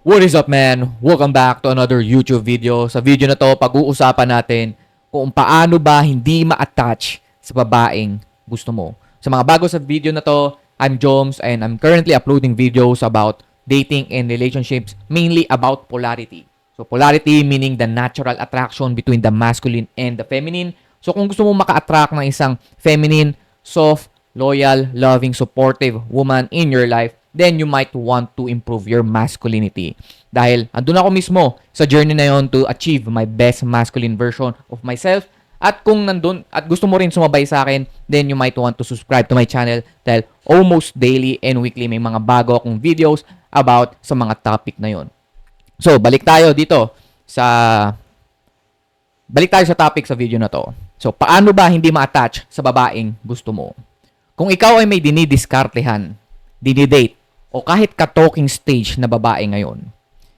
What is up, man? Welcome back to another YouTube video. Sa video na to, pag-uusapan natin kung paano ba hindi ma-attach sa babaeng gusto mo. Sa mga bago sa video na to, I'm Joms and I'm currently uploading videos about dating and relationships, mainly about polarity. So polarity meaning the natural attraction between the masculine and the feminine. So kung gusto mo maka-attract ng isang feminine, soft, loyal, loving, supportive woman in your life, then you might want to improve your masculinity. Dahil andun ako mismo sa journey na yon to achieve my best masculine version of myself. At kung nandun at gusto mo rin sumabay sa akin, then you might want to subscribe to my channel dahil almost daily and weekly may mga bago akong videos about sa mga topic na yon. So, balik tayo sa topic sa video na to. So, paano ba hindi ma-attach sa babaeng gusto mo? Kung ikaw ay may dinidiskartehan, dinidate, o kahit ka-talking stage na babae ngayon,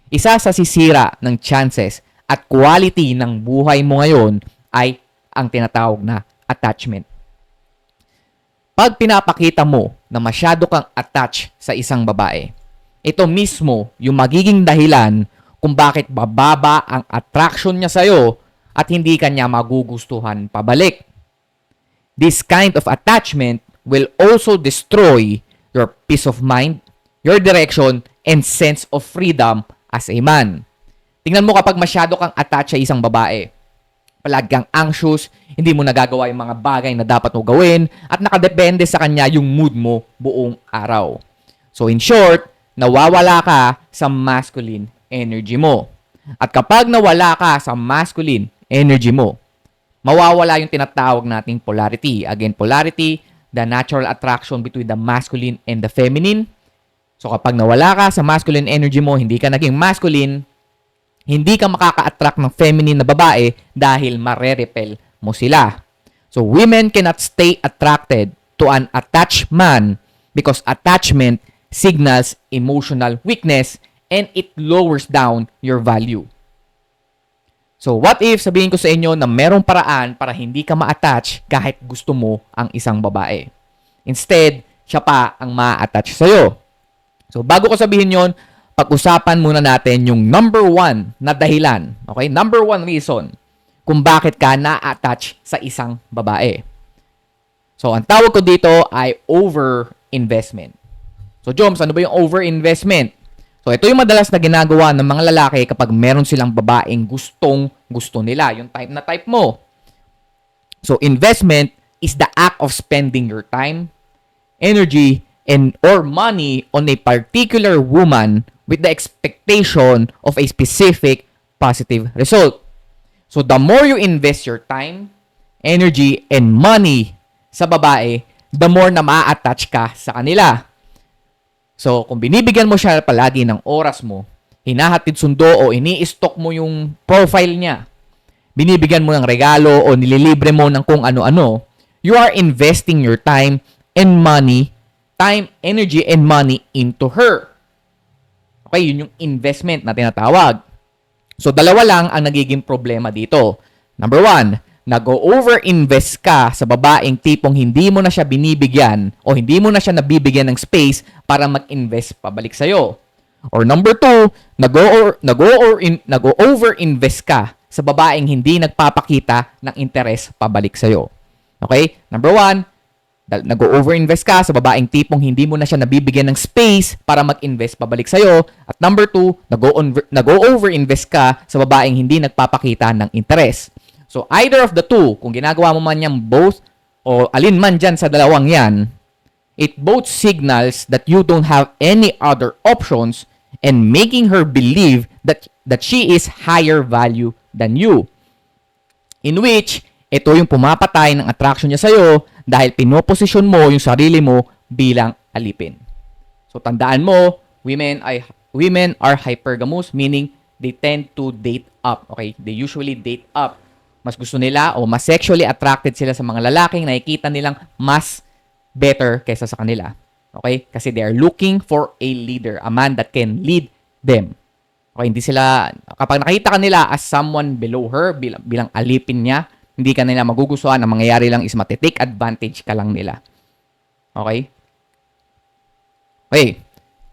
isa sa sisira ng chances at quality ng buhay mo ngayon ay ang tinatawag na attachment. Pag pinapakita mo na masyado kang attached sa isang babae, ito mismo yung magiging dahilan kung bakit bababa ang attraction niya sa'yo at hindi kanya magugustuhan pabalik. This kind of attachment will also destroy your peace of mind, your direction, and sense of freedom as a man. Tingnan mo kapag masyado kang attached sa isang babae. Palagi kang anxious, hindi mo nagagawa yung mga bagay na dapat mo gawin, at nakadepende sa kanya yung mood mo buong araw. So in short, nawawala ka sa masculine energy mo. At kapag nawala ka sa masculine energy mo, mawawala yung tinatawag nating polarity. Again, polarity, the natural attraction between the masculine and the feminine. So kapag nawala ka sa masculine energy mo, hindi ka naging masculine, hindi ka makaka-attract ng feminine na babae dahil marerepel mo sila. So women cannot stay attracted to an attached man because attachment signals emotional weakness and it lowers down your value. So what if sabihin ko sa inyo na merong paraan para hindi ka ma-attach kahit gusto mo ang isang babae? Instead, siya pa ang ma-attach sa'yo. So bago ko sabihin yon, pag-usapan muna natin yung number one na dahilan, okay? Number one reason kung bakit ka na-attach sa isang babae. So ang tawag ko dito ay over-investment. So Joms, ano ba yung over-investment? So ito yung madalas na ginagawa ng mga lalaki kapag meron silang babaeng gusto nila, yung type na type mo. So investment is the act of spending your time, energy, or money on a particular woman with the expectation of a specific positive result. So the more you invest your time, energy, and money sa babae, the more na ma-attach ka sa kanila. So kung binibigyan mo siya palagi ng oras mo, hinahatid sundo o ini-stock mo yung profile niya, binibigyan mo ng regalo o nililibre mo ng kung ano-ano, you are investing your time, energy, and money into her. Okay, yun yung investment na tinatawag. So, dalawa lang ang nagiging problema dito. Number one, nag-over-invest ka sa babaeng tipong hindi mo na siya binibigyan o hindi mo na siya nabibigyan ng space para mag-invest pabalik sa'yo. Or number two, nag-over-invest ka sa babaeng hindi nagpapakita ng interes pabalik sa'yo. Okay? Number one, nag-over-invest ka sa babaeng tipong hindi mo na siya nabibigyan ng space para mag-invest pabalik sa'yo. At number two, nag-over-invest ka sa babaeng hindi nagpapakita ng interes. So, either of the two, kung ginagawa mo man yung both, o alin man dyan sa dalawang yan, it both signals that you don't have any other options and making her believe that she is higher value than you. In which, ito yung pumapatay ng attraction niya sa'yo dahil pinoposisyon mo yung sarili mo bilang alipin. So tandaan mo, women are hypergamous, meaning they tend to date up. Okay? They usually date up. Mas gusto nila o mas sexually attracted sila sa mga lalaking nakikita nilang mas better kaysa sa kanila. Okay? Kasi they are looking for a leader, a man that can lead them. Okay? Hindi sila, kapag nakita kanila as someone below her, bilang alipin niya, hindi ka nila magugustuhan. Ang mangyayari lang is matitake advantage ka lang nila. Okay? Okay.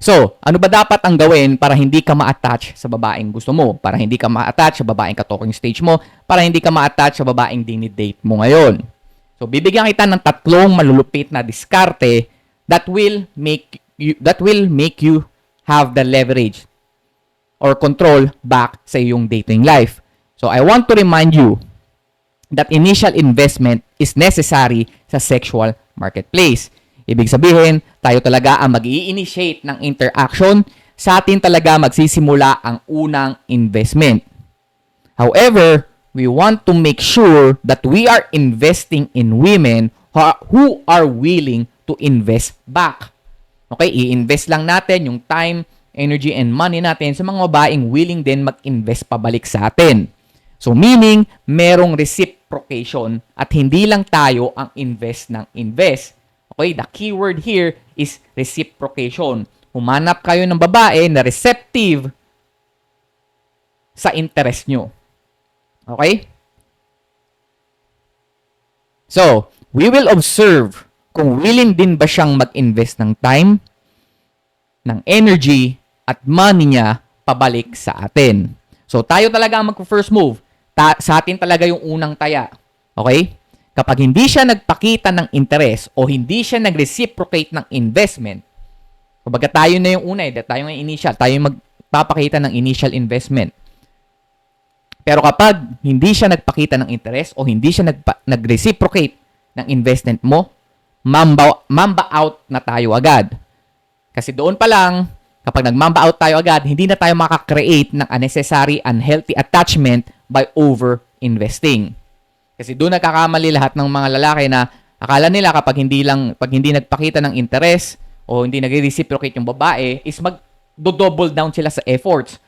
So, ano ba dapat ang gawin para hindi ka ma-attach sa babaeng gusto mo? Para hindi ka ma-attach sa babaeng ka-talking stage mo? Para hindi ka ma-attach sa babaeng dinidate mo ngayon? So, bibigyan kita ng tatlong malulupit na diskarte that will make you have the leverage or control back sa iyong dating life. So, I want to remind you that initial investment is necessary sa sexual marketplace. Ibig sabihin, tayo talaga ang mag-i-initiate ng interaction, sa atin talaga magsisimula ang unang investment. However, we want to make sure that we are investing in women who are willing to invest back. Okay, i-invest lang natin yung time, energy, and money natin sa mga babaeng willing din mag-invest pabalik sa atin. So meaning, merong reciprocation at hindi lang tayo ang invest ng invest. Okay, the keyword here is reciprocation. Humanap kayo ng babae na receptive sa interest nyo. Okay? So, we will observe kung willing din ba siyang mag-invest ng time, ng energy, at money niya pabalik sa atin. So, tayo talaga ang mag-first move. Sa atin talaga yung unang taya. Okay? Kapag hindi siya nagpakita ng interest o hindi siya nag-reciprocate ng investment, kumbaga tayo na yung una, tayo yung initial, tayo yung magpapakita ng initial investment. Pero kapag hindi siya nagpakita ng interest o hindi siya nag-reciprocate ng investment mo, mamba out na tayo agad. Kasi doon pa lang, kapag nag-mamba out tayo agad, hindi na tayo makakreate ng unnecessary, unhealthy attachment by over-investing. Kasi doon nagkakamali lahat ng mga lalaki na akala nila pag hindi nagpakita ng interest o hindi nag-reciprocate yung babae is mag-double down sila sa efforts.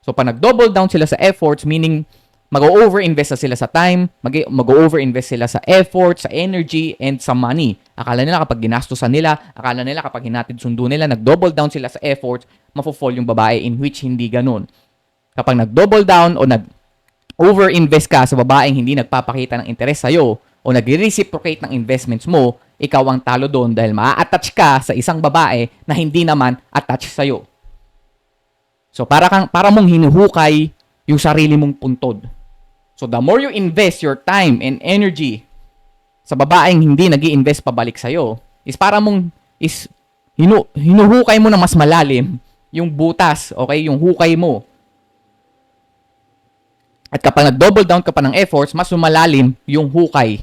So pag nag-double down sila sa efforts, meaning mag-over-invest na sila sa time, mag-over-invest sila sa effort, sa energy, and sa money. Akala nila kapag ginastusan nila, akala nila kapag hinatid sundo nila, nag-double down sila sa efforts, mafo-fall yung babae, in which hindi ganun. Kapag nag-double down o over-invest ka sa babaeng hindi nagpapakita ng interest sa'yo o nag-reciprocate ng investments mo, ikaw ang talo doon dahil ma-attach ka sa isang babae na hindi naman attach sa'yo. So, para mong hinuhukay yung sarili mong puntod. So, the more you invest your time and energy sa babaeng hindi nag-i-invest pabalik sa'yo, is para mong hinuhukay mo na mas malalim yung butas, okay, yung hukay mo. At kapag nag-double down ka pa ng efforts, mas lumalalim yung hukay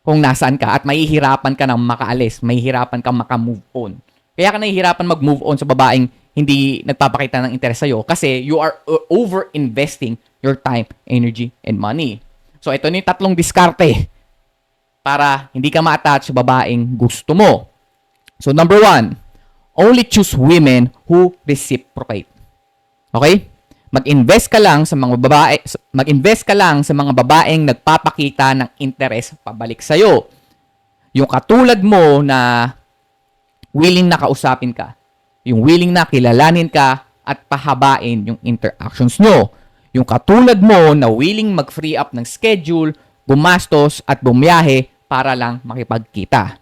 kung nasaan ka at mahihirapan ka nang makaalis, mahihirapan ka maka-move on. Kaya ka nahihirapan mag-move on sa babaeng hindi nagpapakita ng interest sa'yo kasi you are over-investing your time, energy, and money. So, ito na yung tatlong diskarte para hindi ka ma-attach sa babaeng gusto mo. So, number 1, only choose women who reciprocate. Okay? Mag-invest ka lang sa mga babaeng nagpapakita ng interest pabalik sa iyo. Yung katulad mo na willing na kausapin ka, yung willing na kilalanin ka at pahabain yung interactions nyo. Yung katulad mo na willing mag-free up ng schedule, gumastos at bumiyahe para lang makipagkita.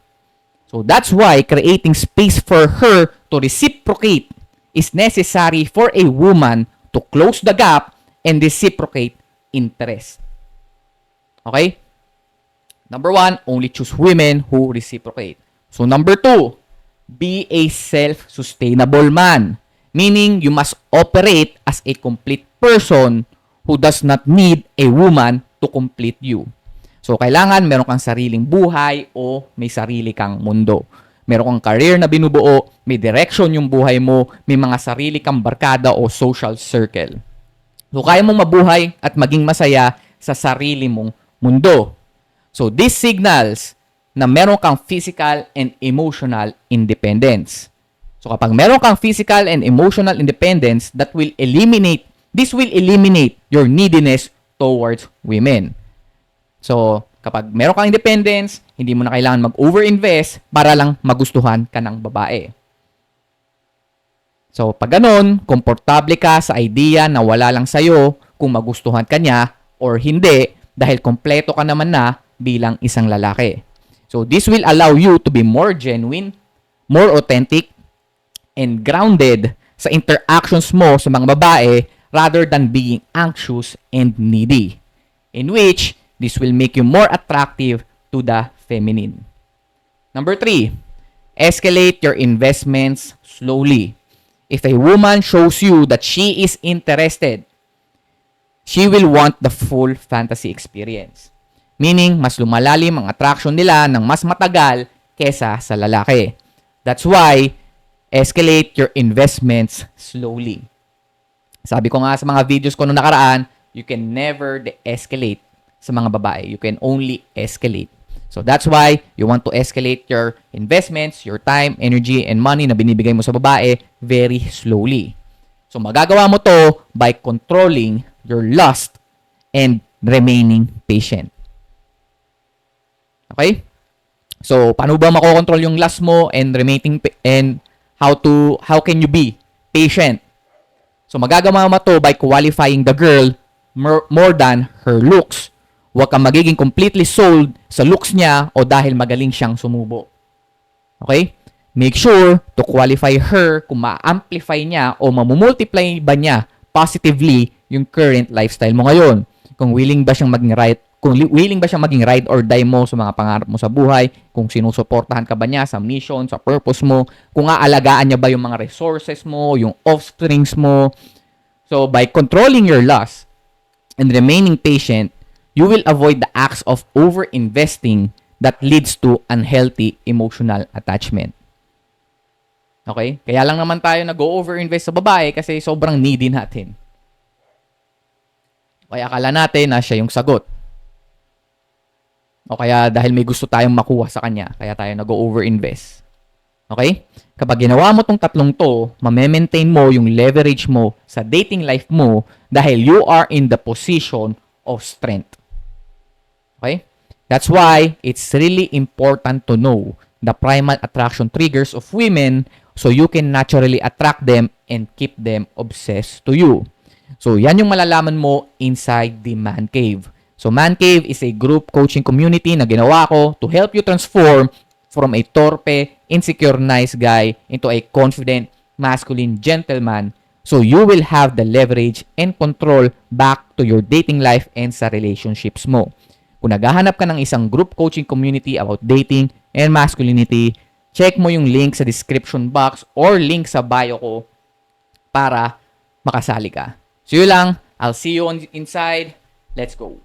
So that's why creating space for her to reciprocate is necessary for a woman to close the gap and reciprocate interest. Okay? Number 1, only choose women who reciprocate. So number 2, be a self-sustainable man. Meaning, you must operate as a complete person who does not need a woman to complete you. So, kailangan meron kang sariling buhay o may sarili kang mundo. Meron kang career na binubuo, may direction yung buhay mo, may mga sarili kang barkada o social circle. So, kaya mong mabuhay at maging masaya sa sarili mong mundo. So, this signals na meron kang physical and emotional independence. So, kapag meron kang physical and emotional independence, this will eliminate your neediness towards women. So, kapag meron kang independence, hindi mo na kailangan mag-over-invest para lang magustuhan ka ng babae. So, pag ganun, komportable ka sa idea na wala lang sa'yo kung magustuhan ka niya or hindi dahil kompleto ka naman na bilang isang lalaki. So, this will allow you to be more genuine, more authentic, and grounded sa interactions mo sa mga babae rather than being anxious and needy, in which this will make you more attractive to the feminine. Number 3, escalate your investments slowly. If a woman shows you that she is interested, she will want the full fantasy experience. Meaning, mas lumalalim ang attraction nila ng mas matagal kesa sa lalaki. That's why, escalate your investments slowly. Sabi ko nga sa mga videos ko noong nakaraan, you can never de-escalate sa mga babae. You can only escalate. So that's why you want to escalate your investments, your time, energy, and money na binibigay mo sa babae very slowly. So magagawa mo to by controlling your lust and remaining patient. Okay? So paano ba makokontrol yung lust mo and how can you be patient? So magagawa mo to by qualifying the girl more than her looks. Huwag kang magiging completely sold sa looks niya o dahil magaling siyang sumubo. Okay? Make sure to qualify her kung ma-amplify niya o mamumultiply ba niya positively yung current lifestyle mo ngayon. Kung willing ba siyang maging ride or die mo sa mga pangarap mo sa buhay, kung sinusuportahan ka ba niya sa mission, sa purpose mo, kung aalagaan niya ba yung mga resources mo, yung offsprings mo. So, by controlling your lust and remaining patient, you will avoid the acts of over-investing that leads to unhealthy emotional attachment. Okay? Kaya lang naman tayo nag-over-invest sa babae kasi sobrang needy natin. Kaya akala natin na siya yung sagot. O kaya dahil may gusto tayong makuha sa kanya, kaya tayo nag-over-invest. Okay? Kapag ginawa mo tong tatlong to, ma-maintain mo yung leverage mo sa dating life mo dahil you are in the position of strength. Okay? That's why it's really important to know the primal attraction triggers of women so you can naturally attract them and keep them obsessed to you. So, yan yung malalaman mo inside the Man Cave. So, Man Cave is a group coaching community na ginawa ko to help you transform from a torpe, insecure, nice guy into a confident, masculine gentleman so you will have the leverage and control back to your dating life and sa relationships mo. Kung naghahanap ka ng isang group coaching community about dating and masculinity, check mo yung link sa description box or link sa bio ko para makasali ka. So yun lang. I'll see you inside. Let's go.